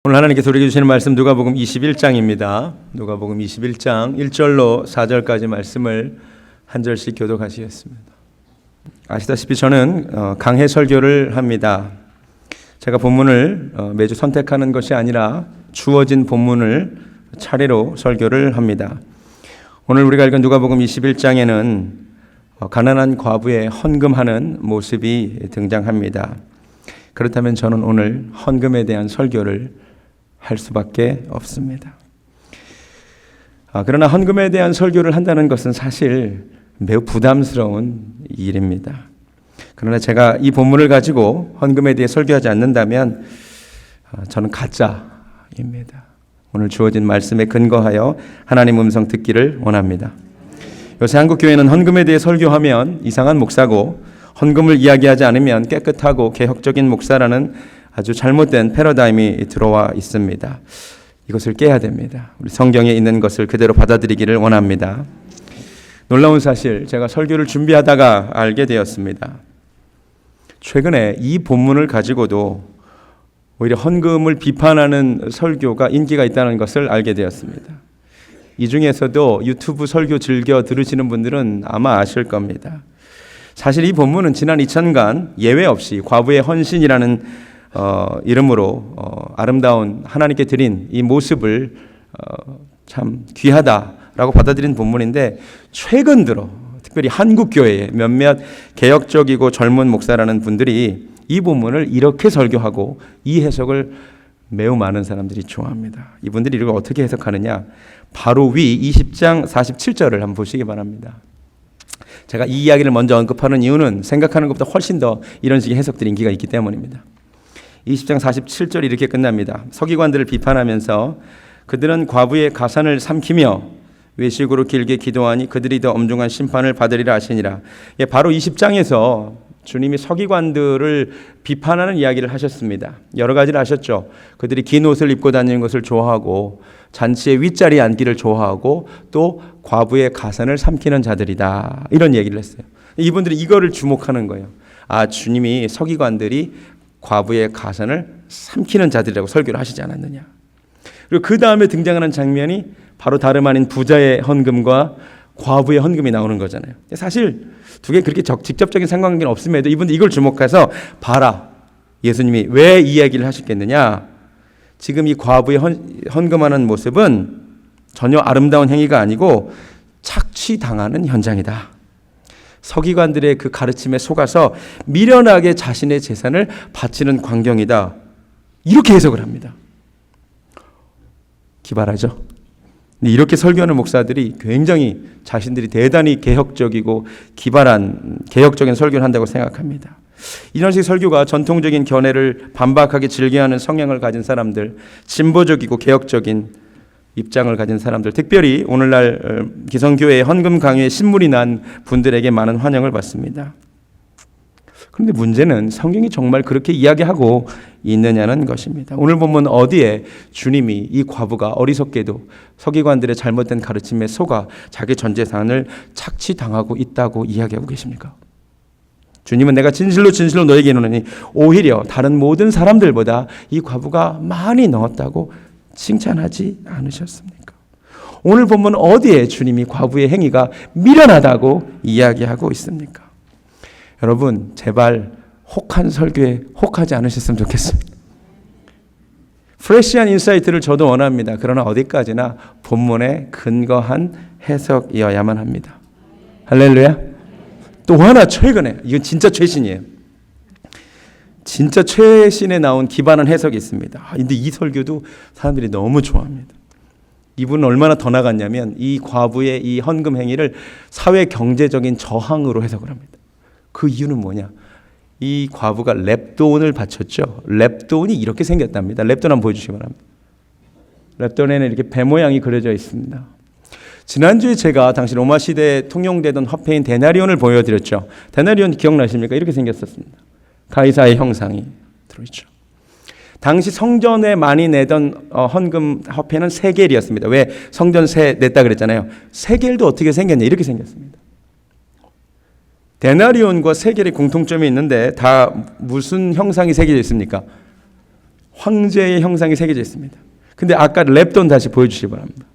오늘 하나님께서 우리에게 주시는 말씀 누가복음 21장입니다. 누가복음 21장 1절로 4절까지 말씀을 한 절씩 교독하시겠습니다. 아시다시피 저는 강해 설교를 합니다. 제가 본문을 매주 선택하는 것이 아니라 주어진 본문을 차례로 설교를 합니다. 오늘 우리가 읽은 누가복음 21장에는 가난한 과부의 헌금하는 모습이 등장합니다. 그렇다면 저는 오늘 헌금에 대한 설교를 할 수밖에 없습니다. 그러나 헌금에 대한 설교를 한다는 것은 사실 매우 부담스러운 일입니다. 그러나 제가 이 본문을 가지고 헌금에 대해 설교하지 않는다면 저는 가짜입니다. 오늘 주어진 말씀에 근거하여 하나님 음성 듣기를 원합니다. 요새 한국 교회는 헌금에 대해 설교하면 이상한 목사고 헌금을 이야기하지 않으면 깨끗하고 개혁적인 목사라는 아주 잘못된 패러다임이 들어와 있습니다. 이것을 깨야 됩니다. 우리 성경에 있는 것을 그대로 받아들이기를 원합니다. 놀라운 사실, 제가 설교를 준비하다가 알게 되었습니다. 최근에 이 본문을 가지고도 오히려 헌금을 비판하는 설교가 인기가 있다는 것을 알게 되었습니다. 이 중에서도 유튜브 설교 즐겨 들으시는 분들은 아마 아실 겁니다. 사실 이 본문은 지난 2000간 예외 없이 과부의 헌신이라는 이름으로 아름다운 하나님께 드린 이 모습을 참 귀하다라고 받아들인 본문인데, 최근 들어 특별히 한국 교회의 몇몇 개혁적이고 젊은 목사라는 분들이 이 본문을 이렇게 설교하고 이 해석을 매우 많은 사람들이 좋아합니다. 이분들이 이걸 어떻게 해석하느냐, 바로 위 20장 47절을 한번 보시기 바랍니다. 제가 이 이야기를 먼저 언급하는 이유는 생각하는 것보다 훨씬 더 이런 식의 해석들이 인기가 있기 때문입니다. 20장 47절이 이렇게 끝납니다. 서기관들을 비판하면서 그들은 과부의 가산을 삼키며 외식으로 길게 기도하니 그들이 더 엄중한 심판을 받으리라 하시니라. 바로 20장에서 주님이 서기관들을 비판하는 이야기를 하셨습니다. 여러 가지를 하셨죠. 그들이 긴 옷을 입고 다니는 것을 좋아하고 잔치의 윗자리에 앉기를 좋아하고 또 과부의 가산을 삼키는 자들이다, 이런 얘기를 했어요. 이분들이 이거를 주목하는 거예요. 주님이 서기관들이 과부의 가산을 삼키는 자들이라고 설교를 하시지 않았느냐. 그리고 그 다음에 등장하는 장면이 바로 다름 아닌 부자의 헌금과 과부의 헌금이 나오는 거잖아요. 사실 두 개 그렇게 직접적인 상관관계는 없음에도 이분들 이걸 주목해서 봐라, 예수님이 왜 이 얘기를 하셨겠느냐. 지금 이 과부의 헌금하는 모습은 전혀 아름다운 행위가 아니고 착취당하는 현장이다. 서기관들의 그 가르침에 속아서 미련하게 자신의 재산을 바치는 광경이다, 이렇게 해석을 합니다. 기발하죠? 이렇게 설교하는 목사들이 굉장히 자신들이 대단히 개혁적이고 기발한 개혁적인 설교를 한다고 생각합니다. 이런 식의 설교가 전통적인 견해를 반박하게 즐겨하는 성향을 가진 사람들, 진보적이고 개혁적인 입장을 가진 사람들, 특별히 오늘날 기성교회의 헌금 강요에 신물이 난 분들에게 많은 환영을 받습니다. 그런데 문제는 성경이 정말 그렇게 이야기하고 있느냐는 것입니다. 오늘 보면 어디에 주님이 이 과부가 어리석게도 서기관들의 잘못된 가르침에 속아 자기 전 재산을 착취당하고 있다고 이야기하고 계십니까? 주님은 내가 진실로 진실로 너에게 이르노니 오히려 다른 모든 사람들보다 이 과부가 많이 넣었다고 칭찬하지 않으셨습니까? 오늘 보면 어디에 주님이 과부의 행위가 미련하다고 이야기하고 있습니까? 여러분, 제발 혹한 설교에 혹하지 않으셨으면 좋겠습니다. 프레시한 인사이트를 저도 원합니다. 그러나 어디까지나 본문에 근거한 해석이어야만 합니다. 할렐루야. 또 하나 최근에, 이건 진짜 최신이에요. 진짜 최신에 나온 기반한 해석이 있습니다. 근데 이 설교도 사람들이 너무 좋아합니다. 이분은 얼마나 더 나갔냐면 이 과부의 이 헌금 행위를 사회 경제적인 저항으로 해석을 합니다. 그 이유는 뭐냐? 이 과부가 랩돈을 바쳤죠. 랩돈이 이렇게 생겼답니다. 랩돈 한번 보여주시기 바랍니다. 랩돈에는 이렇게 배 모양이 그려져 있습니다. 지난주에 제가 당시 로마 시대에 통용되던 화폐인 데나리온을 보여드렸죠. 데나리온 기억나십니까? 이렇게 생겼었습니다. 가이사의 형상이 들어있죠. 당시 성전에 많이 내던 헌금 화폐는 세겔이었습니다. 왜 성전 세 냈다 그랬잖아요. 세겔도 어떻게 생겼냐, 이렇게 생겼습니다. 데나리온과 세겔의 공통점이 있는데 다 무슨 형상이 새겨져 있습니까? 황제의 형상이 새겨져 있습니다. 근데 아까 랩돈 다시 보여주시기 바랍니다.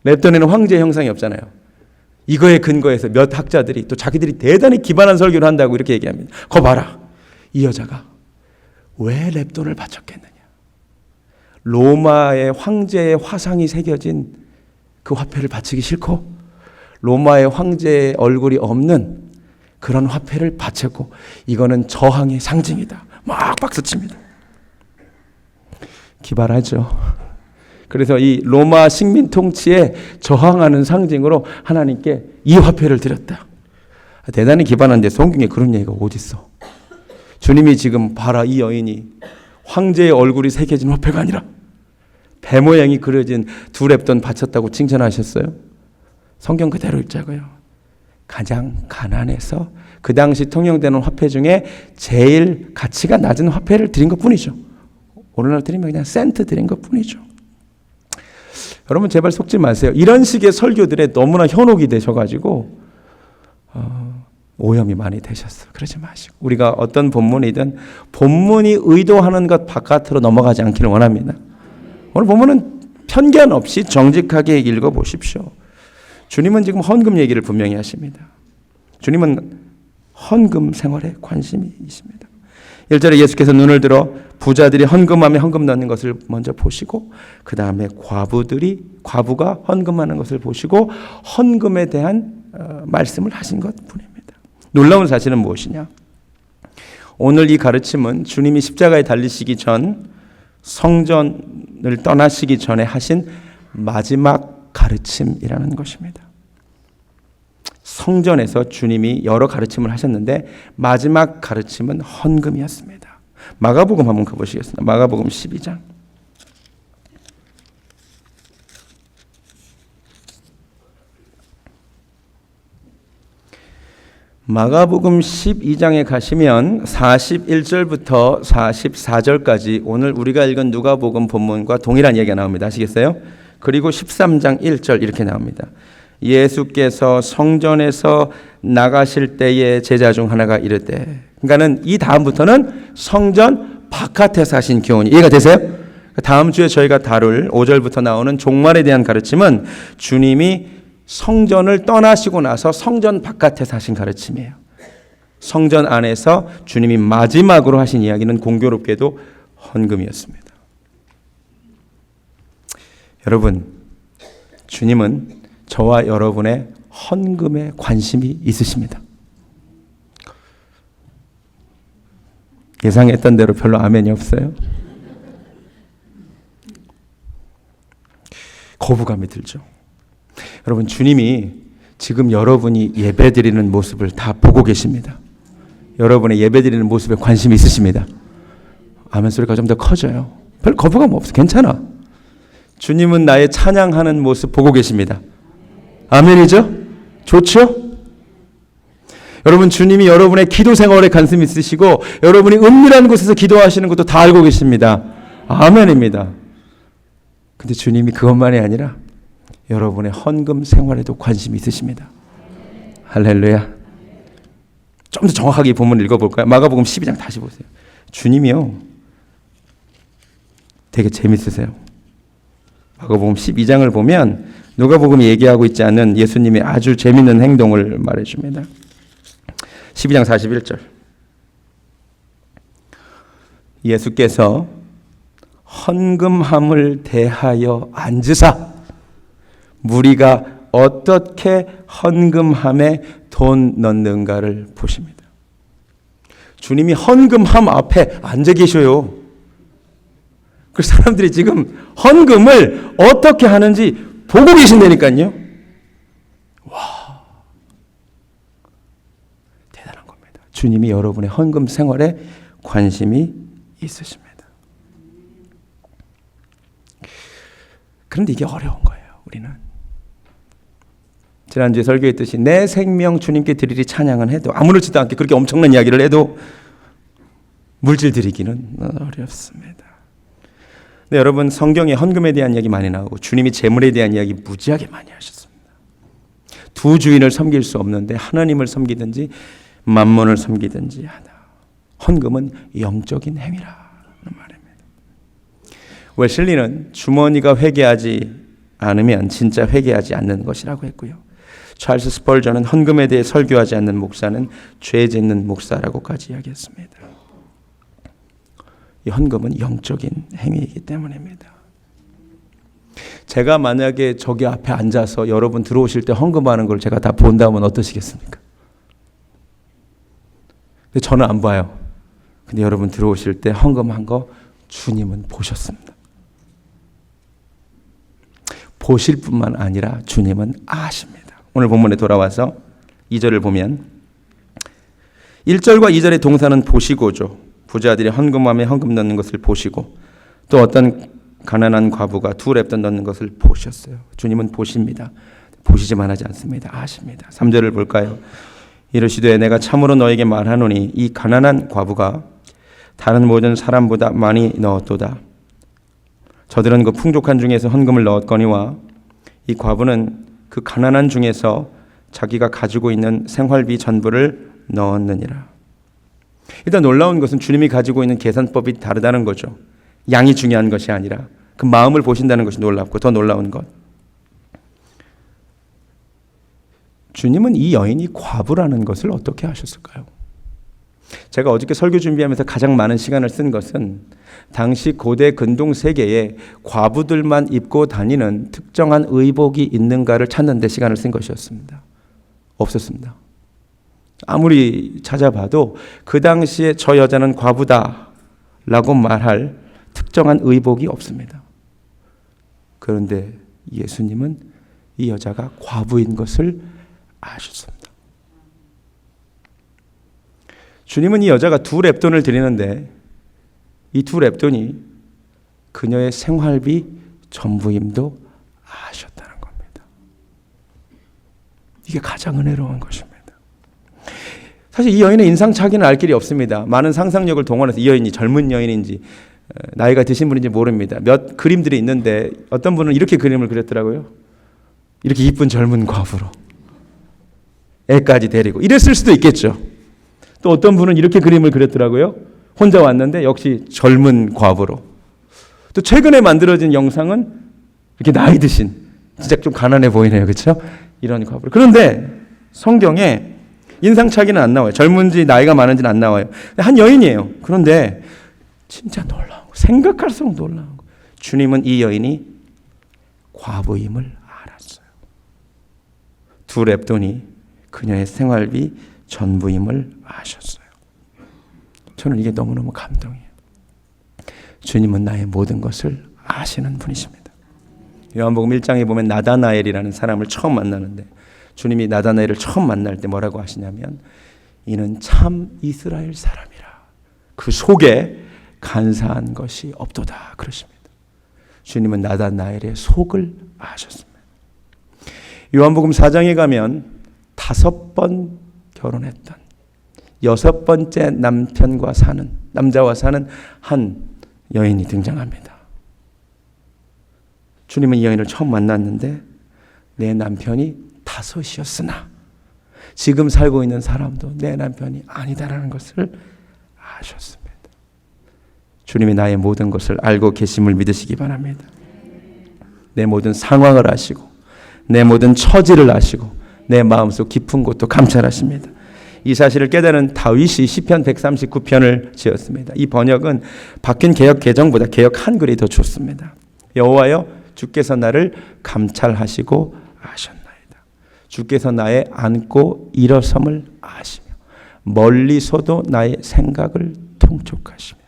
랩돈에는 황제의 형상이 없잖아요. 이거에 근거해서 몇 학자들이 또 자기들이 대단히 기반한 설교를 한다고 이렇게 얘기합니다. 거 봐라. 이 여자가 왜 랩돈을 바쳤겠느냐. 로마의 황제의 화상이 새겨진 그 화폐를 바치기 싫고 로마의 황제의 얼굴이 없는 그런 화폐를 바쳤고 이거는 저항의 상징이다. 막 박수칩니다. 기발하죠. 그래서 이 로마 식민 통치에 저항하는 상징으로 하나님께 이 화폐를 드렸다. 대단히 기발한데 성경에 그런 얘기가 어디 있어? 주님이 지금 봐라 이 여인이 황제의 얼굴이 새겨진 화폐가 아니라 배 모양이 그려진 두 랩돈 바쳤다고 칭찬하셨어요? 성경 그대로 읽자고요. 가장 가난해서 그 당시 통용되는 화폐 중에 제일 가치가 낮은 화폐를 드린 것뿐이죠. 오늘날 드리면 그냥 센트 드린 것뿐이죠. 여러분 제발 속지 마세요. 이런 식의 설교들에 너무나 현혹이 되셔가지고 오염이 많이 되셨어요. 그러지 마시고 우리가 어떤 본문이든 본문이 의도하는 것 바깥으로 넘어가지 않기를 원합니다. 오늘 본문은 편견 없이 정직하게 읽어보십시오. 주님은 지금 헌금 얘기를 분명히 하십니다. 주님은 헌금 생활에 관심이 있습니다. 1절에 예수께서 눈을 들어 부자들이 헌금함에 헌금 넣는 것을 먼저 보시고 그 다음에 과부가 헌금하는 것을 보시고 헌금에 대한 말씀을 하신 것뿐입니다. 놀라운 사실은 무엇이냐? 오늘 이 가르침은 주님이 십자가에 달리시기 전 성전을 떠나시기 전에 하신 마지막 가르침이라는 것입니다. 성전에서 주님이 여러 가르침을 하셨는데 마지막 가르침은 헌금이었습니다. 마가복음 한번 가보시겠습니다. 마가복음 12장. 마가복음 12장에 가시면 41절부터 44절까지 오늘 우리가 읽은 누가복음 본문과 동일한 얘기가 나옵니다. 아시겠어요? 그리고 13장 1절 이렇게 나옵니다. 예수께서 성전에서 나가실 때에 제자 중 하나가 이르되, 그러니까는 이 다음부터는 성전 바깥에서 하신 교훈이 이해가 되세요? 다음 주에 저희가 다룰 5절부터 나오는 종말에 대한 가르침은 주님이 성전을 떠나시고 나서 성전 바깥에서 하신 가르침이에요. 성전 안에서 주님이 마지막으로 하신 이야기는 공교롭게도 헌금이었습니다. 여러분, 주님은 저와 여러분의 헌금에 관심이 있으십니다. 예상했던 대로 별로 아멘이 없어요. 거부감이 들죠. 여러분, 주님이 지금 여러분이 예배드리는 모습을 다 보고 계십니다. 여러분의 예배드리는 모습에 관심이 있으십니다. 아멘 소리가 좀 더 커져요. 별 거부감 없어. 괜찮아. 주님은 나의 찬양하는 모습 보고 계십니다. 아멘이죠? 좋죠? 여러분, 주님이 여러분의 기도 생활에 관심 있으시고 여러분이 은밀한 곳에서 기도하시는 것도 다 알고 계십니다. 아멘입니다. 근데 주님이 그것만이 아니라 여러분의 헌금 생활에도 관심이 있으십니다. 할렐루야. 좀 더 정확하게 이 본문을 읽어볼까요? 마가복음 12장 다시 보세요. 주님이요, 되게 재밌으세요. 마가복음 12장을 보면 누가복음이 얘기하고 있지 않은 예수님의 아주 재밌는 행동을 말해줍니다. 12장 41절. 예수께서 헌금함을 대하여 앉으사 무리가 어떻게 헌금함에 돈 넣는가를 보십니다. 주님이 헌금함 앞에 앉아 계셔요. 그 사람들이 지금 헌금을 어떻게 하는지 보고 계신다니까요. 와, 대단한 겁니다. 주님이 여러분의 헌금 생활에 관심이 있으십니다. 그런데 이게 어려운 거예요. 우리는 지난주에 설교했듯이 내 생명 주님께 드리리 찬양은 해도 아무렇지도 않게 그렇게 엄청난 이야기를 해도 물질 드리기는 어렵습니다. 네, 여러분, 성경에 헌금에 대한 이야기 많이 나오고 주님이 재물에 대한 이야기 무지하게 많이 하셨습니다. 두 주인을 섬길 수 없는데 하나님을 섬기든지 만몬을 섬기든지 하다. 헌금은 영적인 행위라는 말입니다. 웨슬리는 주머니가 회개하지 않으면 진짜 회개하지 않는 것이라고 했고요. 찰스 스펄전은 헌금에 대해 설교하지 않는 목사는 죄 짓는 목사라고까지 이야기했습니다. 이 헌금은 영적인 행위이기 때문입니다. 제가 만약에 저기 앞에 앉아서 여러분 들어오실 때 헌금하는 걸 제가 다 본다면 어떠시겠습니까? 근데 저는 안 봐요. 근데 여러분 들어오실 때 헌금한 거 주님은 보셨습니다. 보실 뿐만 아니라 주님은 아십니다. 오늘 본문에 돌아와서 2절을 보면 1절과 2절의 동사는 보시고죠. 부자들이 헌금함에 헌금 넣는 것을 보시고 또 어떤 가난한 과부가 두 렙돈 넣는 것을 보셨어요. 주님은 보십니다. 보시지만 하지 않습니다. 아십니다. 3절을 볼까요? 이르시되 내가 참으로 너에게 말하노니 이 가난한 과부가 다른 모든 사람보다 많이 넣었도다. 저들은 그 풍족한 중에서 헌금을 넣었거니와 이 과부는 그 가난한 중에서 자기가 가지고 있는 생활비 전부를 넣었느니라. 일단 놀라운 것은 주님이 가지고 있는 계산법이 다르다는 거죠. 양이 중요한 것이 아니라 그 마음을 보신다는 것이 놀랍고 더 놀라운 것. 주님은 이 여인이 과부라는 것을 어떻게 아셨을까요? 제가 어저께 설교 준비하면서 가장 많은 시간을 쓴 것은 당시 고대 근동 세계에 과부들만 입고 다니는 특정한 의복이 있는가를 찾는 데 시간을 쓴 것이었습니다. 없었습니다. 아무리 찾아봐도 그 당시에 저 여자는 과부다라고 말할 특정한 의복이 없습니다. 그런데 예수님은 이 여자가 과부인 것을 아셨습니다. 주님은 이 여자가 두 렙돈을 드리는데 이 두 렙돈이 그녀의 생활비 전부임도 아셨다는 겁니다. 이게 가장 은혜로운 것입니다. 사실 이 여인의 인상착의는 알 길이 없습니다. 많은 상상력을 동원해서 이 여인이 젊은 여인인지 나이가 드신 분인지 모릅니다. 몇 그림들이 있는데 어떤 분은 이렇게 그림을 그렸더라고요. 이렇게 이쁜 젊은 과부로 애까지 데리고 이랬을 수도 있겠죠. 또 어떤 분은 이렇게 그림을 그렸더라고요. 혼자 왔는데 역시 젊은 과부로. 또 최근에 만들어진 영상은 이렇게 나이 드신 진짜 좀 가난해 보이네요. 그렇죠? 이런 과부로. 그런데 성경에 인상착의는 안 나와요. 젊은지 나이가 많은지는 안 나와요. 한 여인이에요. 그런데 진짜 놀라운 거, 생각할수록 놀라운 거. 주님은 이 여인이 과부임을 알았어요. 두 렙돈이 그녀의 생활비 전부임을 아셨어요. 저는 이게 너무너무 감동이에요. 주님은 나의 모든 것을 아시는 분이십니다. 요한복음 1장에 보면 나다나엘이라는 사람을 처음 만나는데 주님이 나다나엘을 처음 만날 때 뭐라고 하시냐면 이는 참 이스라엘 사람이라 그 속에 간사한 것이 없도다 그러십니다. 주님은 나다나엘의 속을 아셨습니다. 요한복음 4장에 가면 5번 결혼했던 6번째 남자와 사는 한 여인이 등장합니다. 주님은 이 여인을 처음 만났는데 내 남편이 5이었으나 지금 살고 있는 사람도 내 남편이 아니다라는 것을 아셨습니다. 주님이 나의 모든 것을 알고 계심을 믿으시기 바랍니다. 내 모든 상황을 아시고 내 모든 처지를 아시고 내 마음속 깊은 곳도 감찰하십니다. 이 사실을 깨달은 다윗이 시편 139편을 지었습니다. 이 번역은 바뀐 개역 개정보다 개역 한글이 더 좋습니다. 여호와여 주께서 나를 감찰하시고 아셨나이다. 주께서 나의 앉고 일어섬을 아시며 멀리서도 나의 생각을 통촉하시며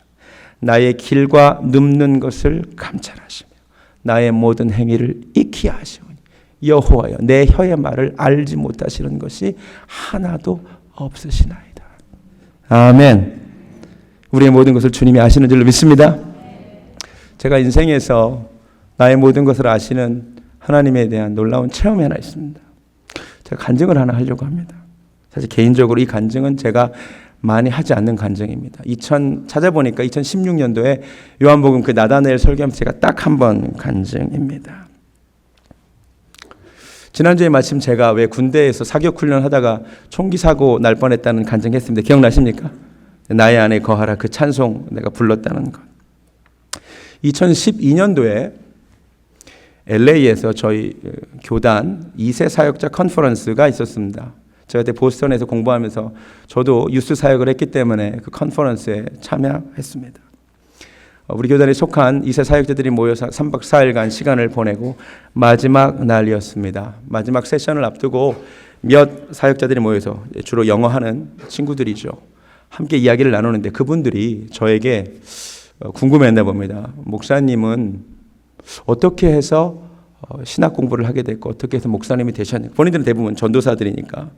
나의 길과 눕는 것을 감찰하시며 나의 모든 행위를 익히 아시오니 여호와여 내 혀의 말을 알지 못하시는 것이 하나도 없으시나이다. 아멘. 우리의 모든 것을 주님이 아시는 줄로 믿습니다. 제가 인생에서 나의 모든 것을 아시는 하나님에 대한 놀라운 체험이 하나 있습니다. 제가 간증을 하나 하려고 합니다. 사실 개인적으로 이 간증은 제가 많이 하지 않는 간증입니다. 찾아보니까 2016년도에 요한복음 그 나다나엘 설교하면서 제가 딱 한 번 간증입니다. 지난주에 마침 제가 왜 군대에서 사격훈련 하다가 총기 사고 날 뻔했다는 간증했습니다. 기억나십니까? 나의 안에 거하라 그 찬송 내가 불렀다는 것. 2012년도에 LA에서 저희 교단 2세 사역자 컨퍼런스가 있었습니다. 제가 그때 보스턴에서 공부하면서 저도 유스 사역을 했기 때문에 그 컨퍼런스에 참여했습니다. 우리 교단에 속한 2세 사역자들이 모여서 3박 4일간 시간을 보내고 마지막 날이었습니다. 마지막 세션을 앞두고 몇 사역자들이 모여서 주로 영어하는 친구들이죠. 함께 이야기를 나누는데 그분들이 저에게 궁금했나 봅니다. 목사님은 어떻게 해서 신학 공부를 하게 됐고 어떻게 해서 목사님이 되셨는지. 본인들은 대부분 전도사들이니까.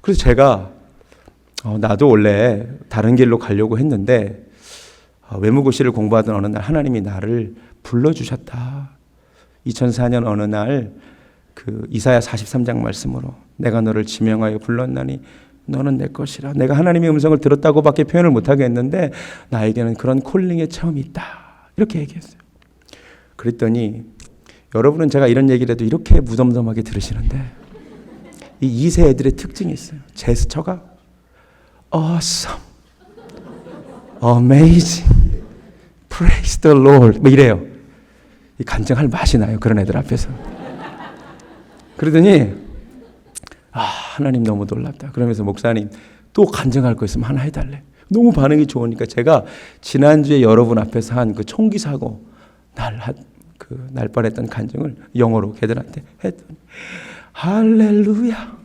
그래서 제가 나도 원래 다른 길로 가려고 했는데 외무고시를 공부하던 어느 날 하나님이 나를 불러주셨다. 2004년 어느 날 그 이사야 43장 말씀으로 내가 너를 지명하여 불렀나니 너는 내 것이라. 내가 하나님의 음성을 들었다고밖에 표현을 못하게 했는데 나에게는 그런 콜링의 체험이 있다. 이렇게 얘기했어요. 그랬더니 여러분은 제가 이런 얘기를 해도 이렇게 무덤덤하게 들으시는데 이 2세 애들의 특징이 있어요. 제스처가 awesome, amazing, praise the Lord 뭐 이래요. 이 간증할 맛이 나요. 그런 애들 앞에서. 그러더니 하나님 너무 놀랍다. 그러면서 목사님 또 간증할 거 있으면 하나 해달래. 너무 반응이 좋으니까 제가 지난주에 여러분 앞에서 한 그 총기 사고 날 뻔했던 간증을 영어로 걔들한테 했더니 할렐루야,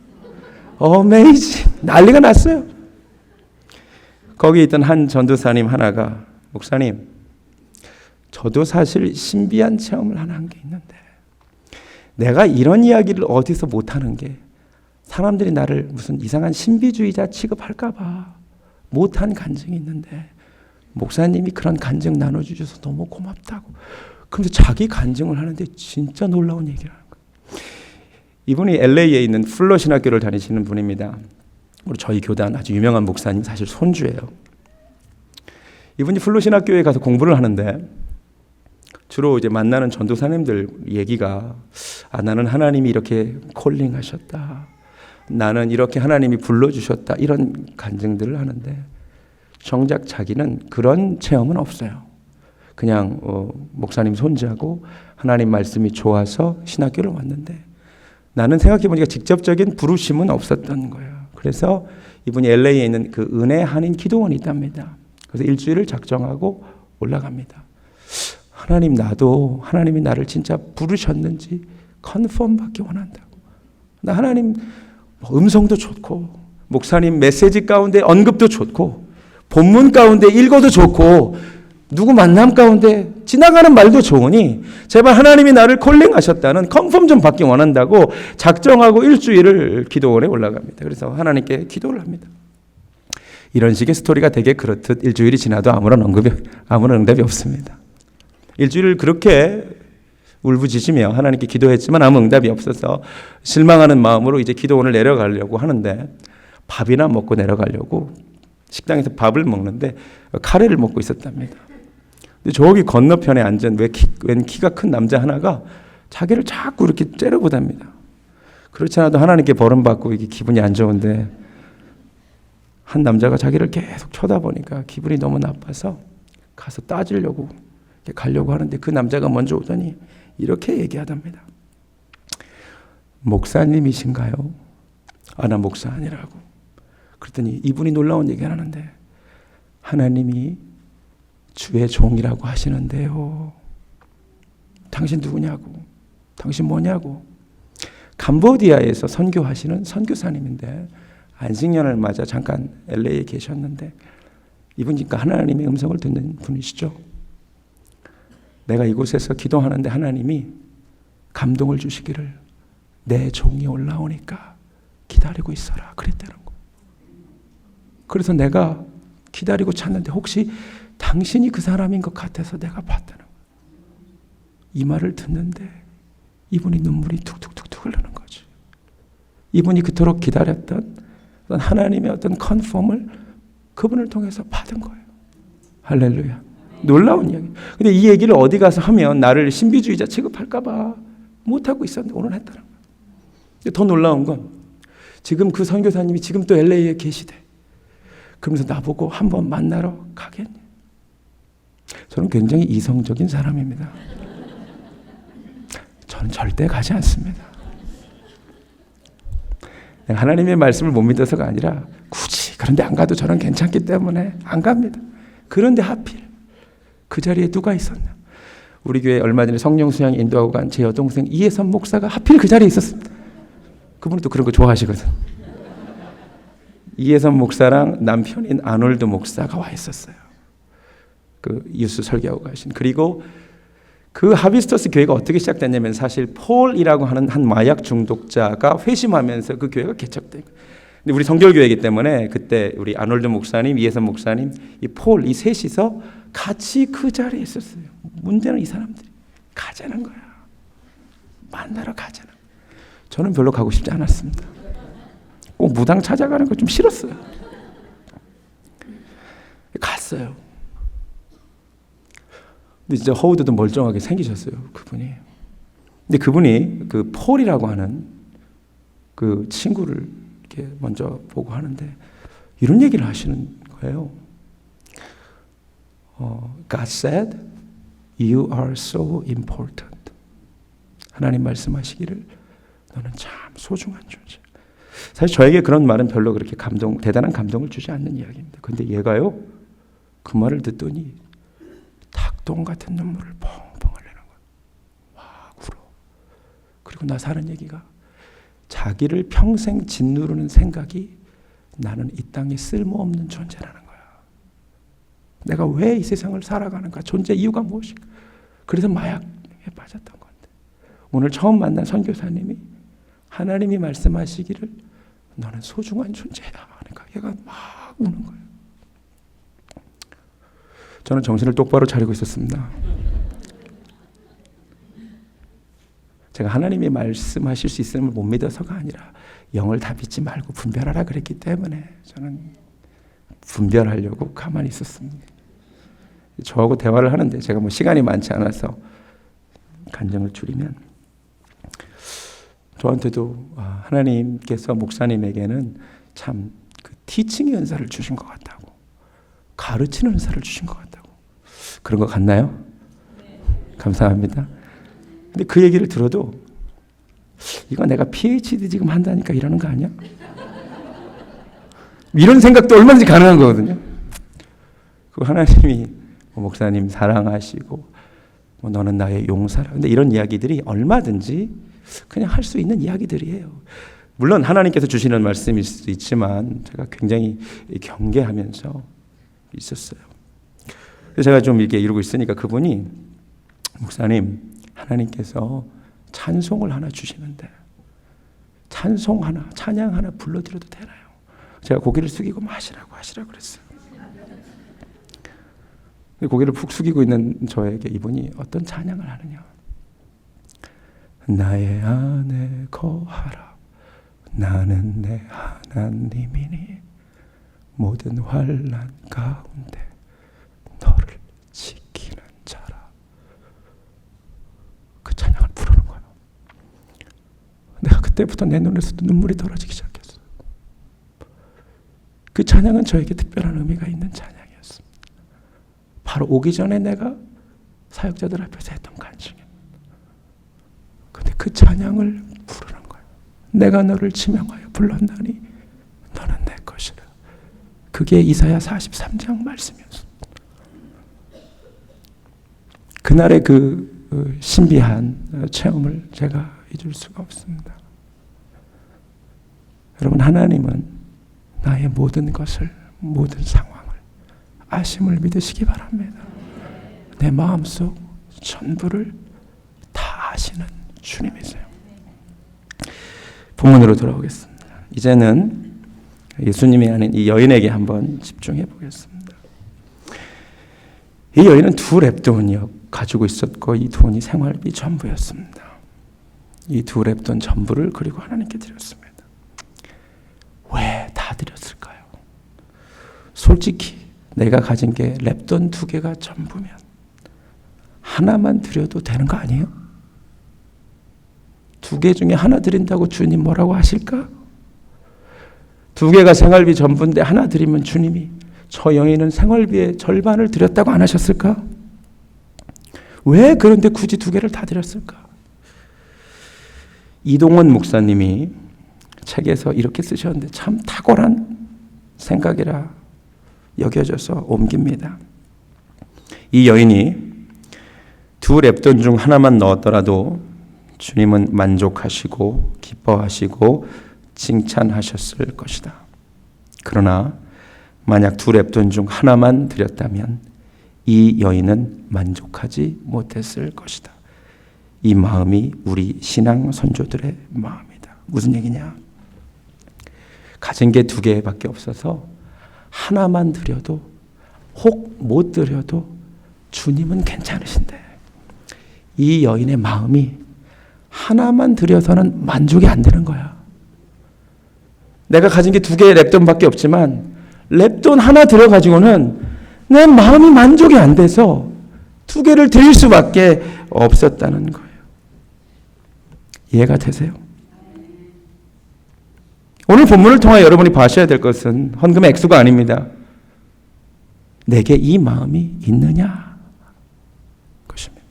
어메이징 난리가 났어요. 거기 있던 한 전도사님 하나가 목사님 저도 사실 신비한 체험을 하나 한 게 있는데 내가 이런 이야기를 어디서 못하는 게 사람들이 나를 무슨 이상한 신비주의자 취급할까 봐 못한 간증이 있는데 목사님이 그런 간증 나눠주셔서 너무 고맙다고. 그런데 자기 간증을 하는데 진짜 놀라운 얘기를 하는 거예요. 이분이 LA에 있는 플러 신학교를 다니시는 분입니다. 우리 저희 교단 아주 유명한 목사님 사실 손주예요. 이분이 플러 신학교에 가서 공부를 하는데 주로 이제 만나는 전도사님들 얘기가 나는 하나님이 이렇게 콜링하셨다. 나는 이렇게 하나님이 불러주셨다. 이런 간증들을 하는데 정작 자기는 그런 체험은 없어요. 그냥 목사님 손자고 하나님 말씀이 좋아서 신학교를 왔는데 나는 생각해보니까 직접적인 부르심은 없었던 거예요. 그래서 이분이 LA에 있는 그 은혜 한인 기도원이 있답니다. 그래서 일주일을 작정하고 올라갑니다. 하나님 나도 하나님이 나를 진짜 부르셨는지 컨펌 받기 원한다고. 나 하나님 음성도 좋고 목사님 메시지 가운데 언급도 좋고 본문 가운데 읽어도 좋고 누구 만남 가운데 지나가는 말도 좋으니 제발 하나님이 나를 콜링하셨다는 컨펌 좀 받기 원한다고 작정하고 일주일을 기도원에 올라갑니다. 그래서 하나님께 기도를 합니다. 이런 식의 스토리가 되게 그렇듯 일주일이 지나도 아무런 응답이 없습니다. 일주일을 그렇게 울부짖으며 하나님께 기도했지만 아무 응답이 없어서 실망하는 마음으로 이제 기도원을 내려가려고 하는데 밥이나 먹고 내려가려고 식당에서 밥을 먹는데 카레를 먹고 있었답니다. 근데 저기 건너편에 앉은 웬 키가 큰 남자 하나가 자기를 자꾸 이렇게 째려보답니다. 그렇지 않아도 하나님께 버림받고 이게 기분이 안 좋은데 한 남자가 자기를 계속 쳐다보니까 기분이 너무 나빠서 가서 따지려고 가려고 하는데 그 남자가 먼저 오더니 이렇게 얘기하답니다. 목사님이신가요? 나 목사 아니라고. 그랬더니 이분이 놀라운 얘기를 하는데 하나님이 주의 종이라고 하시는데요. 당신 누구냐고. 당신 뭐냐고. 캄보디아에서 선교하시는 선교사님인데 안식년을 맞아 잠깐 LA에 계셨는데 이분이니까 하나님의 음성을 듣는 분이시죠. 내가 이곳에서 기도하는데 하나님이 감동을 주시기를 내 종이 올라오니까 기다리고 있어라 그랬다는 거. 그래서 내가 기다리고 찾는데 혹시 당신이 그 사람인 것 같아서 내가 봤다는 거야. 이 말을 듣는데 이분이 눈물이 툭툭툭툭 흐르는 거죠. 이분이 그토록 기다렸던 하나님의 어떤 컨펌을 그분을 통해서 받은 거예요. 할렐루야. 놀라운 이야기. 근데 이 얘기를 어디 가서 하면 나를 신비주의자 취급할까 봐 못하고 있었는데 오늘 했다는 거예요. 근데 더 놀라운 건 지금 그 선교사님이 지금 또 LA에 계시대. 그러면서 나보고 한번 만나러 가겠니? 저는 굉장히 이성적인 사람입니다. 저는 절대 가지 않습니다. 하나님의 말씀을 못 믿어서가 아니라 굳이 그런데 안 가도 저는 괜찮기 때문에 안 갑니다. 그런데 하필 그 자리에 누가 있었나? 우리 교회 얼마 전에 성령 수양 인도하고 간 제 여동생 이혜선 목사가 하필 그 자리에 있었습니다. 그분은 또 그런 거 좋아하시거든. 이혜선 목사랑 남편인 아놀드 목사가 와 있었어요. 그 이웃 설교하고 가신. 그리고 그 하비스터스 교회가 어떻게 시작됐냐면 사실 폴이라고 하는 한 마약 중독자가 회심하면서 그 교회가 개척된 거예요. 근데 우리 성결교회이기 때문에 그때 우리 아놀드 목사님, 이혜선 목사님, 이 폴, 이 셋이서 같이 그 자리에 있었어요. 문제는 이 사람들이 가자는 거야. 만나러 가자는 거야. 저는 별로 가고 싶지 않았습니다. 꼭 무당 찾아가는 거 좀 싫었어요. 갔어요. 근데 진짜 허우드도 멀쩡하게 생기셨어요, 그분이. 근데 그분이 그 폴이라고 하는 그 친구를 이렇게 먼저 보고 하는데 이런 얘기를 하시는 거예요. God said, you are so important. 하나님 말씀하시기를 너는 참 소중한 존재. 사실 저에게 그런 말은 별로 그렇게 대단한 감동을 주지 않는 이야기입니다. 근데 얘가요, 그 말을 듣더니 닭똥 같은 눈물을 펑펑 흘리는 거예요. 막 울어. 그리고 나서 하는 얘기가 자기를 평생 짓누르는 생각이 나는 이 땅에 쓸모없는 존재라는 거야. 내가 왜 이 세상을 살아가는가? 존재 이유가 무엇인가? 그래서 마약에 빠졌던 건데 오늘 처음 만난 선교사님이 하나님이 말씀하시기를 너는 소중한 존재야. 그러니까 얘가 막 우는 거예요. 저는 정신을 똑바로 차리고 있었습니다. 제가 하나님이 말씀하실 수 있음을 못 믿어서가 아니라 영을 다 믿지 말고 분별하라 그랬기 때문에 저는 분별하려고 가만히 있었습니다. 저하고 대화를 하는데 제가 뭐 시간이 많지 않아서 간증을 줄이면 저한테도 하나님께서 목사님에게는 참 그 티칭의 은사를 주신 것 같다고, 가르치는 은사를 주신 것 같다고. 그런 것 같나요? 감사합니다. 근데 그 얘기를 들어도 이거 내가 PhD 지금 한다니까 이러는 거 아니야? 이런 생각도 얼마든지 가능한 거거든요. 그 하나님이 목사님 사랑하시고 너는 나의 용사라. 근데 이런 이야기들이 얼마든지 그냥 할 수 있는 이야기들이에요. 물론 하나님께서 주시는 말씀일 수도 있지만 제가 굉장히 경계하면서 있었어요. 그래서 제가 좀 이렇게 이러고 있으니까 그분이 목사님 하나님께서 찬송을 하나 주시는데 찬송 하나, 찬양 하나 불러드려도 되나요? 제가 고개를 숙이고 하시라고 그랬어요. 고개를 푹 숙이고 있는 저에게 이분이 어떤 찬양을 하느냐. 나의 안에 거하라. 나는 내 하나님이니 모든 환난 가운데 너를 지키는 자라. 그 찬양을 부르는 거예요. 내가 그때부터 내 눈에서도 눈물이 떨어지기 시작했어요. 그 찬양은 저에게 특별한 의미가 있는 찬양이었습니다. 바로 오기 전에 내가 사역자들 앞에서 했던 간증이에요. 근데 그 찬양을 부르는 거예요. 내가 너를 지명하여 불렀나니 너는 내 것이라. 그게 이사야 43장 말씀이었습니다. 그날의 그 신비한 체험을 제가 잊을 수가 없습니다. 여러분, 하나님은 나의 모든 것을, 모든 상황을 아심을 믿으시기 바랍니다. 내 마음속 전부를 다 아시는 주님이세요. 본문으로 돌아오겠습니다. 이제는 예수님이 아닌 이 여인에게 한번 집중해 보겠습니다. 이 여인은 두 렙돈이요 가지고 있었고 이 돈이 생활비 전부였습니다. 이 두 렙돈 전부를 그리고 하나님께 드렸습니다. 왜 다 드렸을까요? 솔직히 내가 가진 게 렙돈 2개가 전부면 하나만 드려도 되는 거 아니에요? 2개 중에 하나 드린다고 주님 뭐라고 하실까? 2개가 생활비 전부인데 하나 드리면 주님이 저 여인은 생활비의 절반을 드렸다고 안 하셨을까? 왜 그런데 굳이 2개를 다 드렸을까? 이동원 목사님이 책에서 이렇게 쓰셨는데 참 탁월한 생각이라 여겨져서 옮깁니다. 이 여인이 2 랩돈 중 하나만 넣었더라도 주님은 만족하시고 기뻐하시고 칭찬하셨을 것이다. 그러나 만약 2 랩돈 중 하나만 드렸다면 이 여인은 만족하지 못했을 것이다. 이 마음이 우리 신앙 선조들의 마음이다. 무슨 얘기냐? 가진 게 2개밖에 없어서 하나만 드려도 혹 못 드려도 주님은 괜찮으신데 이 여인의 마음이 하나만 드려서는 만족이 안 되는 거야. 내가 가진 게 2개의 랩돈밖에 없지만 랩돈 하나 들어가지고는 내 마음이 만족이 안 돼서 2개를 드릴 수밖에 없었다는 거예요. 이해가 되세요? 오늘 본문을 통해 여러분이 봐셔야 될 것은 헌금의 액수가 아닙니다. 내게 이 마음이 있느냐 것입니다.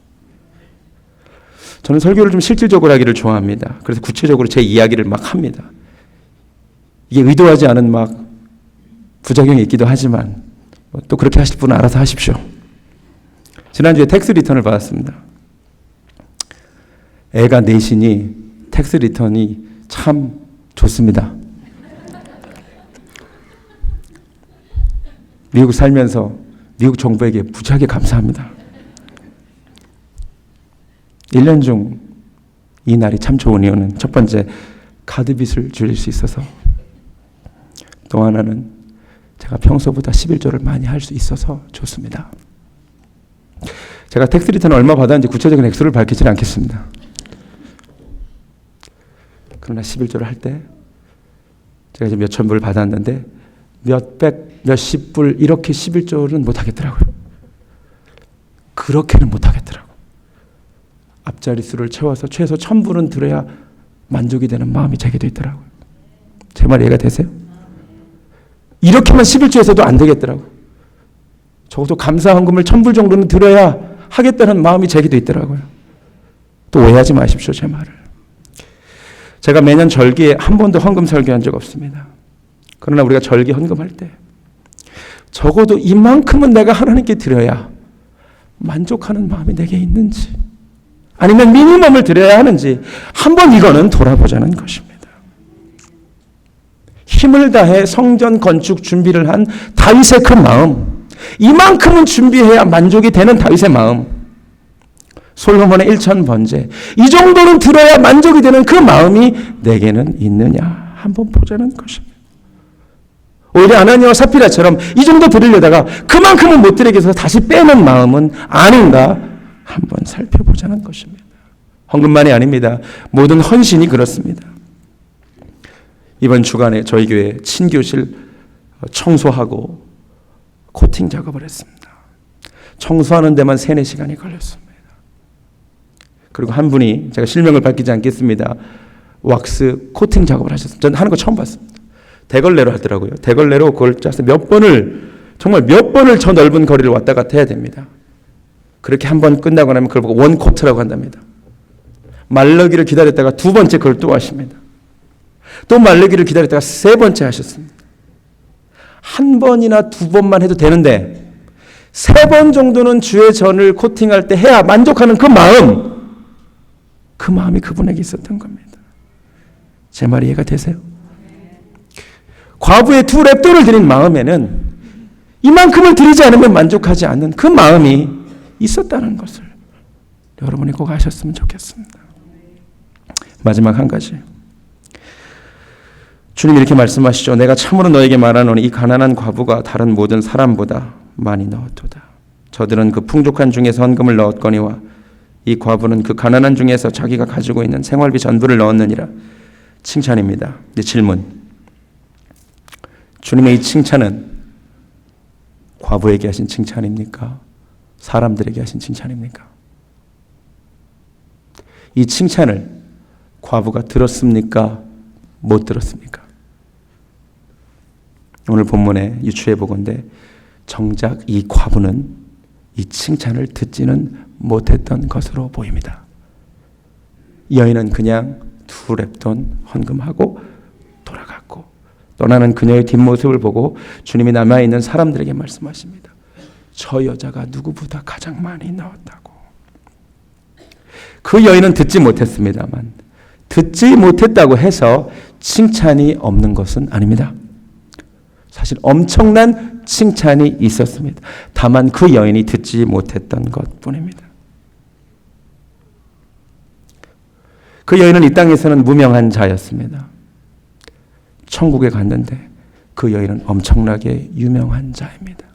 저는 설교를 좀 실질적으로 하기를 좋아합니다. 그래서 구체적으로 제 이야기를 막 합니다. 이게 의도하지 않은 막 부작용이 있기도 하지만 또 그렇게 하실 분은 알아서 하십시오. 지난주에 텍스 리턴을 받았습니다. 애가 넷이니 텍스 리턴이 참 좋습니다. 미국 살면서 미국 정부에게 무지하게 감사합니다. 1년 중 이 날이 참 좋은 이유는 첫 번째, 카드빚을 줄일 수 있어서, 또 하나는 제가 평소보다 11조를 많이 할 수 있어서 좋습니다. 제가 텍스 리턴을 얼마 받았는지 구체적인 액수를 밝히지는 않겠습니다. 그러나 11조를 할 때 제가 이제 몇천 불을 받았는데 몇백, 몇십 불 이렇게 11조는 못 하겠더라고요. 그렇게는 못 하겠더라고요. 앞자리 수를 채워서 최소 1000불은 들어야 만족이 되는 마음이 제게도 있더라고요. 제 말 이해가 되세요? 이렇게만 11조에서도 안 되겠더라고요. 적어도 감사 헌금을 1000불 정도는 들어야 하겠다는 마음이 제게도 있더라고요. 또 오해하지 마십시오, 제 말을. 제가 매년 절기에 한 번도 헌금 설교한 적 없습니다. 그러나 우리가 절기 헌금할 때 적어도 이만큼은 내가 하나님께 드려야 만족하는 마음이 내게 있는지, 아니면 미니멈을 드려야 하는지 한번 이거는 돌아보자는 것입니다. 힘을 다해 성전 건축 준비를 한 다윗의 그 마음, 이만큼은 준비해야 만족이 되는 다윗의 마음, 솔로몬의 1000번제, 이 정도는 들어야 만족이 되는 그 마음이 내게는 있느냐 한번 보자는 것입니다. 오히려 아나니아와 삽비라처럼 이 정도 드리려다가 그만큼은 못 드리게 해서 다시 빼는 마음은 아닌가 한번 살펴보자는 것입니다. 헌금만이 아닙니다. 모든 헌신이 그렇습니다. 이번 주간에 저희 교회 친교실 청소하고 코팅 작업을 했습니다. 청소하는 데만 3-4시간이 걸렸습니다. 그리고 한 분이, 제가 실명을 밝히지 않겠습니다, 왁스 코팅 작업을 하셨습니다. 저는 하는 거 처음 봤습니다. 대걸레로 하더라고요. 대걸레로 그걸 짜서 정말 몇 번을 저 넓은 거리를 왔다 갔다 해야 됩니다. 그렇게 한 번 끝나고 나면 그걸 보고 원코트라고 한답니다. 말르기를 기다렸다가 2번째 그걸 또 하십니다. 또 말르기를 기다렸다가 3번째 하셨습니다. 한 번이나 2번만 해도 되는데 3번 정도는 주의 전을 코팅할 때 해야 만족하는 그 마음이 그분에게 있었던 겁니다. 제 말이 이해가 되세요? 과부의 2 랩돈을 드린 마음에는 이만큼을 드리지 않으면 만족하지 않는 그 마음이 있었다는 것을 여러분이 꼭 아셨으면 좋겠습니다. 마지막 한 가지. 주님 이렇게 말씀하시죠. 내가 참으로 너에게 말하노니 이 가난한 과부가 다른 모든 사람보다 많이 넣었도다. 저들은 그 풍족한 중에서 헌금을 넣었거니와 이 과부는 그 가난한 중에서 자기가 가지고 있는 생활비 전부를 넣었느니라. 칭찬입니다. 이제 질문. 주님의 이 칭찬은 과부에게 하신 칭찬입니까? 사람들에게 하신 칭찬입니까? 이 칭찬을 과부가 들었습니까? 못 들었습니까? 오늘 본문에 유추해 보건대 정작 이 과부는 이 칭찬을 듣지는 못했던 것으로 보입니다. 여인은 그냥 두 렙돈 헌금하고 돌아갔고, 떠나는 그녀의 뒷모습을 보고 주님이 남아있는 사람들에게 말씀하십니다. 저 여자가 누구보다 가장 많이 넣었다고. 그 여인은 듣지 못했습니다만, 듣지 못했다고 해서 칭찬이 없는 것은 아닙니다. 사실 엄청난 칭찬이 있었습니다. 다만 그 여인이 듣지 못했던 것뿐입니다. 그 여인은 이 땅에서는 무명한 자였습니다. 천국에 갔는데 그 여인은 엄청나게 유명한 자입니다.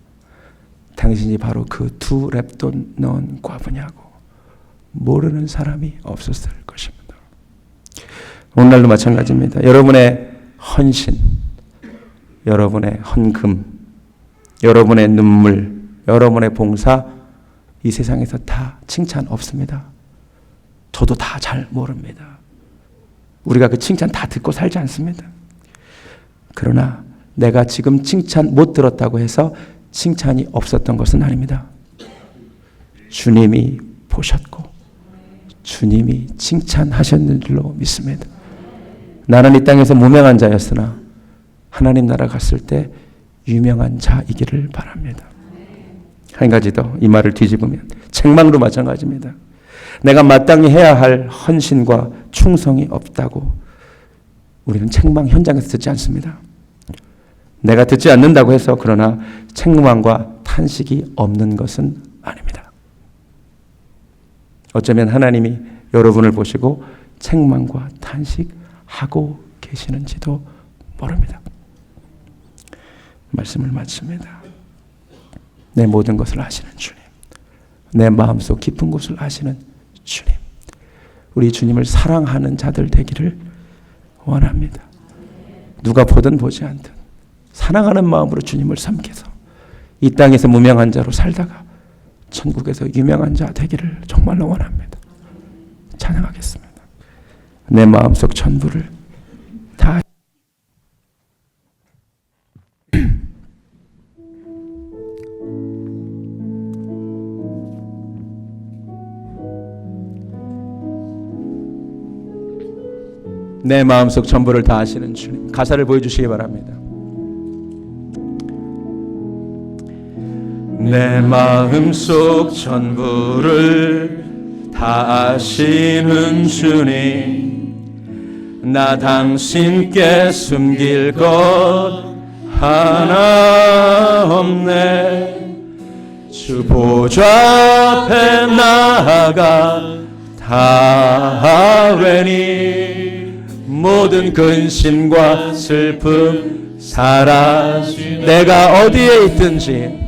당신이 바로 그 두 렙돈 넣은 과부냐고 모르는 사람이 없었을 것입니다. 오늘날도 마찬가지입니다. 여러분의 헌신, 여러분의 헌금, 여러분의 눈물, 여러분의 봉사, 이 세상에서 다 칭찬 없습니다. 저도 다 잘 모릅니다. 우리가 그 칭찬 다 듣고 살지 않습니다. 그러나 내가 지금 칭찬 못 들었다고 해서 칭찬이 없었던 것은 아닙니다. 주님이 보셨고 주님이 칭찬하셨는 줄로 믿습니다. 나는 이 땅에서 무명한 자였으나 하나님 나라 갔을 때 유명한 자이기를 바랍니다. 한 가지 더 이 말을 뒤집으면 책망도 마찬가지입니다. 내가 마땅히 해야 할 헌신과 충성이 없다고 우리는 책망 현장에서 듣지 않습니다. 내가 듣지 않는다고 해서 그러나 책망과 탄식이 없는 것은 아닙니다. 어쩌면 하나님이 여러분을 보시고 책망과 탄식하고 계시는지도 모릅니다. 말씀을 마칩니다. 내 모든 것을 아시는 주님, 내 마음속 깊은 곳을 아시는 주님, 우리 주님을 사랑하는 자들 되기를 원합니다. 누가 보든 보지 않든 사랑하는 마음으로 주님을 섬겨서 이 땅에서 무명한 자로 살다가 천국에서 유명한 자 되기를 정말로 원합니다. 찬양하겠습니다. 내 마음속 전부를 다 내 마음속 전부를 다 아시는 주님, 가사를 보여주시기 바랍니다. 내 마음속 전부를 다 아시는 주님, 나 당신께 숨길 것 하나 없네. 주 보좌 앞에 나아가 다 아뢰니 모든 근심과 슬픔 사라지. 내가 어디에 있든지,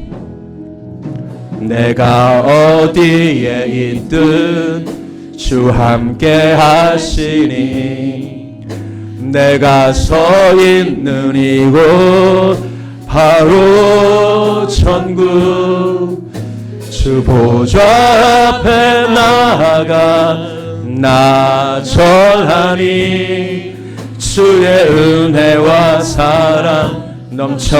내가 어디에 있든 주 함께 하시니, 내가 서 있는 이곳 바로 천국. 주 보좌 앞에 나아가 나 절하니 주의 은혜와 사랑 넘쳐.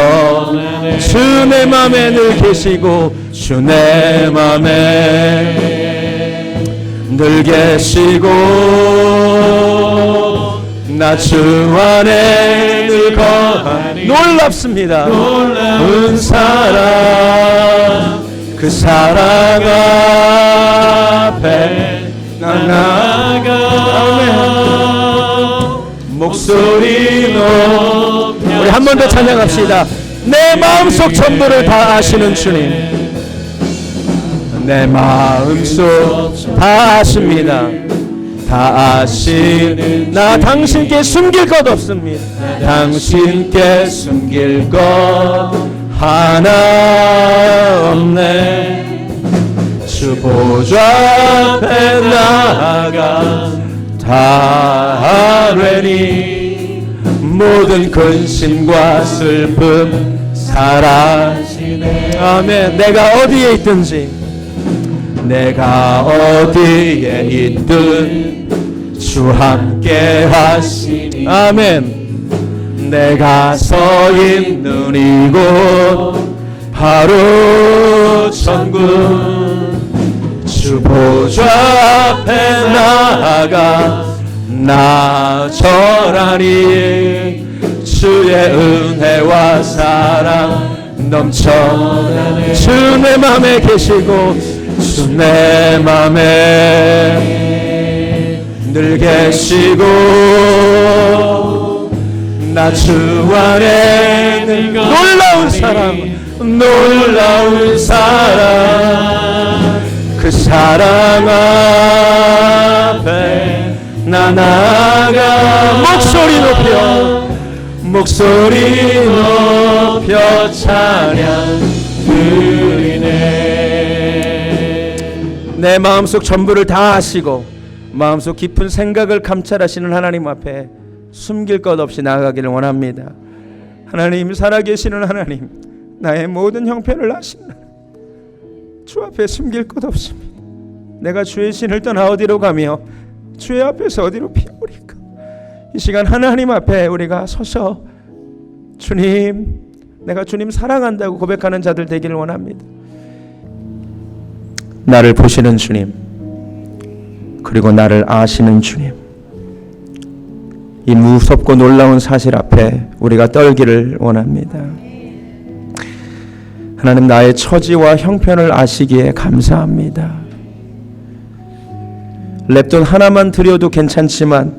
주 내 맘에 늘 계시고 주 내 맘에 늘 계시고 나 주 안에 늘 거하니 놀랍습니다. 놀라운 사랑, 그 사랑 앞에 나 나아가 목소리 높여. 우리 한 번 더 찬양합시다. 내 마음속 전부를 다 아시는 주님, 내 마음속 다 아십니다. 다 아시는 나 당신께 숨길 것 없습니다. 당신께 숨길 것 하나 없네. 주 보좌 앞에 나아가 다 아뢰니 모든 근심과 슬픔 사라지네. 아멘. 내가 어디에 있든지, 내가 어디에 있든 주 함께 하시니. 아멘. 내가 서 있는 이곳 바로 천국. 주 보좌 앞에 나아가 나절하니 주의 은혜와 사랑 넘쳐나네. 주 내 맘에 계시고 주 내 맘에 늘 계시고 나 주 안에 놀라운 사랑 그 사랑 앞에 나 나아가 목소리 높여 찬양 드리네. 내 마음속 전부를 다 아시고 마음속 깊은 생각을 감찰하시는 하나님 앞에 숨길 것 없이 나아가기를 원합니다. 하나님, 살아계시는 하나님, 나의 모든 형편을 아시는 주 앞에 숨길 것 없습니다. 내가 주의 신을 떠나 어디로 가며 주의 앞에서 어디로 피하오리까. 이 시간 하나님 앞에 우리가 서서 주님, 내가 주님 사랑한다고 고백하는 자들 되기를 원합니다. 나를 보시는 주님, 그리고 나를 아시는 주님, 이 무섭고 놀라운 사실 앞에 우리가 떨기를 원합니다. 하나님, 나의 처지와 형편을 아시기에 감사합니다. 랩돈 하나만 드려도 괜찮지만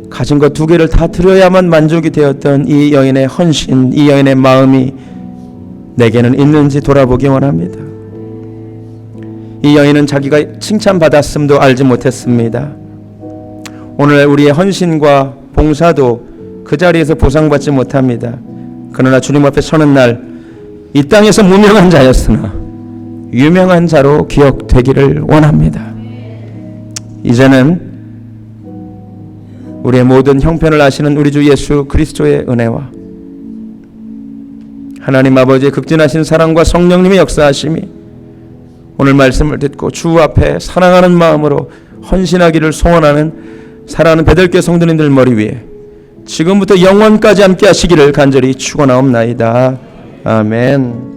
가진 것 2개를 다 드려야만 만족이 되었던 이 여인의 헌신, 이 여인의 마음이 내게는 있는지 돌아보기 원합니다. 이 여인은 자기가 칭찬받았음도 알지 못했습니다. 오늘 우리의 헌신과 봉사도 그 자리에서 보상받지 못합니다. 그러나 주님 앞에 서는 날 이 땅에서 무명한 자였으나 유명한 자로 기억되기를 원합니다. 이제는 우리의 모든 형편을 아시는 우리 주 예수 그리스도의 은혜와 하나님 아버지의 극진하신 사랑과 성령님의 역사하심이 오늘 말씀을 듣고 주 앞에 사랑하는 마음으로 헌신하기를 소원하는 사랑하는 베들교회 성도님들 머리 위에 지금부터 영원까지 함께 하시기를 간절히 축원하옵나이다. 아멘.